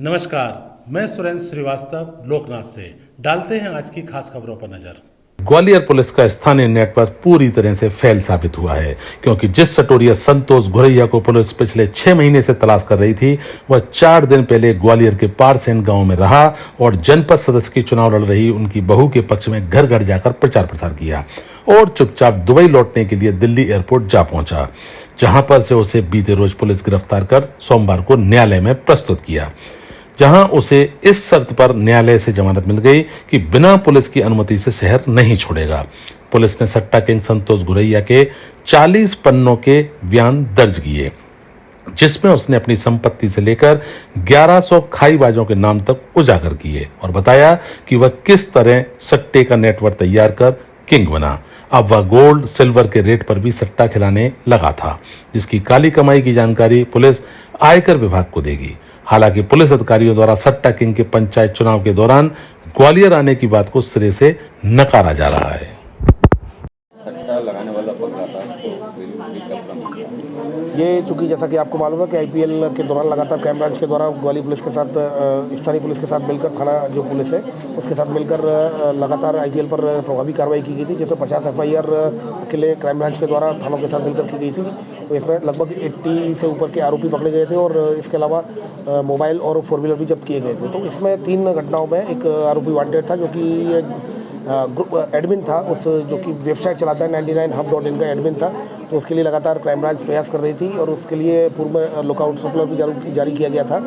नमस्कार, मैं सुरेंद्र श्रीवास्तव लोकनाथ से। डालते हैं आज की खास खबरों पर नजर। ग्वालियर पुलिस का स्थानीय नेटवर्क पूरी तरह से फेल साबित हुआ है, क्योंकि जिस सटोरिया संतोष घुरैया को पुलिस पिछले 6 महीने से तलाश कर रही थी, वह 4 दिन पहले ग्वालियर के पारसेन गांव में रहा और जनपद सदस्य की चुनाव लड़ रही उनकी बहू के पक्ष में घर घर जाकर प्रचार प्रसार किया और चुपचाप दुबई लौटने के लिए दिल्ली एयरपोर्ट जा पहुंचा, जहां पर से उसे बीते रोज पुलिस गिरफ्तार कर सोमवार को न्यायालय में प्रस्तुत किया, जहां उसे इस शर्त पर न्यायालय से जमानत मिल गई कि बिना पुलिस की अनुमति से शहर नहीं छोड़ेगा। पुलिस ने सट्टा किंग संतोष घुरैया के 40 पन्नों के बयान दर्ज किए, जिसमें उसने अपनी संपत्ति से लेकर 1100 खाईबाजों के नाम तक उजागर किए और बताया कि वह किस तरह सट्टे का नेटवर्क तैयार कर किंग बना। अब वह गोल्ड सिल्वर के रेट पर भी सट्टा खिलाने लगा था, जिसकी काली कमाई की जानकारी पुलिस आयकर विभाग को देगी। हालांकि पुलिस अधिकारियों द्वारा सट्टा किंग के पंचायत चुनाव के दौरान ग्वालियर आने की बात को सिरे से नकारा जा रहा है। सट्टा लगाने वाला पकड़ा था ये चूंकि जैसा कि आपको मालूम है कि आईपीएल के दौरान लगातार क्राइम ब्रांच के द्वारा ग्वालियर पुलिस के साथ स्थानीय पुलिस के साथ मिलकर थाना जो पुलिस है उसके साथ मिलकर लगातार आईपीएल पर प्रभावी कार्रवाई की गई थी, जिसमें 50 एफआईआर के लिए क्राइम ब्रांच के द्वारा थानों के साथ मिलकर की गई थी। तो इसमें लगभग 80 से ऊपर के आरोपी पकड़े गए थे और इसके अलावा मोबाइल और 4 व्हीलर भी जब्त किए गए थे। तो इसमें 3 घटनाओं में एक आरोपी वांटेड था, जो कि ग्रुप एडमिन था, उस जो कि वेबसाइट चलाता है 99hub.in का एडमिन था। तो उसके लिए लगातार क्राइम ब्रांच प्रयास कर रही थी और उसके लिए पूर्व में लुकआउट सर्कुलर भी जारी किया गया था।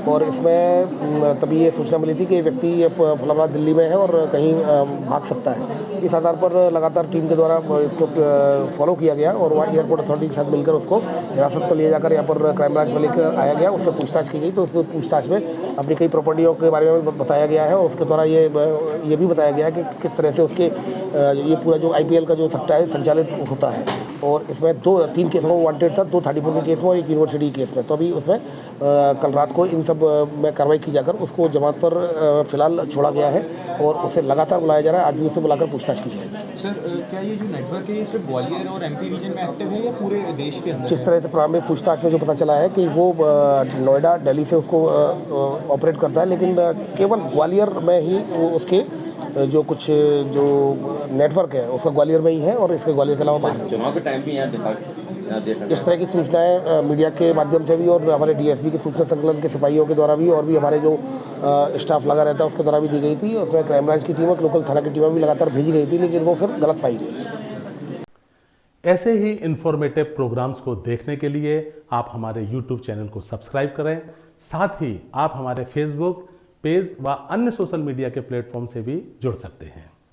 और इसमें तभी ये सूचना मिली थी कि व्यक्ति फलाबाद दिल्ली में है और कहीं भाग सकता है। इस आधार पर लगातार टीम के द्वारा इसको फॉलो किया गया और वहाँ एयरपोर्ट अथॉरिटी के साथ मिलकर उसको हिरासत पर ले जाकर यहाँ पर क्राइम ब्रांच में लेकर आया गया। उससे पूछताछ की गई, तो उस पूछताछ में अपनी कई प्रॉपर्टियों के बारे में बताया गया है और उसके द्वारा ये भी बताया गया है कि किस तरह से उसके ये पूरा जो आईपीएल का जो सट्टा है संचालित होता है। और इसमें 3 केसों में वांटेड था, 2 थाटीपुर के केस में और 1 यूनिवर्सिटी केस में। तो अभी उसमें कल रात को इन सब में कार्रवाई की जाकर उसको जमानत पर फिलहाल छोड़ा गया है और उसे लगातार बुलाया जा रहा है। आज भी उसे बुलाकर पूछताछ की जाएगी। सर, क्या ये जो नेटवर्क है ये सिर्फ ग्वालियर और एमपी रीजन में एक्टिव है या पूरे देश के अंदर? जिस तरह से प्रारंभिक पूछताछ में जो पता चला है कि वो नोएडा, दिल्ली से उसको ऑपरेट करता है, लेकिन केवल ग्वालियर में ही उसके जो कुछ जो नेटवर्क है उसका ग्वालियर में ही है और इसके ग्वालियर के अलावा बाहर चुनाव के टाइम भी यहाँ देखा इस तरह की सूचनाएं मीडिया के माध्यम से भी और हमारे डीएसपी के सूचना संकलन के सिपाहियों के द्वारा भी और भी हमारे जो स्टाफ लगा रहता है उसके द्वारा भी दी गई थी। उसमें क्राइम ब्रांच की टीम और लोकल थाना की टीमें भी लगातार भेजी गई थी, लेकिन वो फिर गलत पाई गई। ऐसे ही इंफॉर्मेटिव प्रोग्राम्स को देखने के लिए आप हमारे YouTube चैनल को सब्सक्राइब करें। साथ ही आप हमारे फेसबुक पेज व अन्य सोशल मीडिया के प्लेटफॉर्म से भी जुड़ सकते हैं।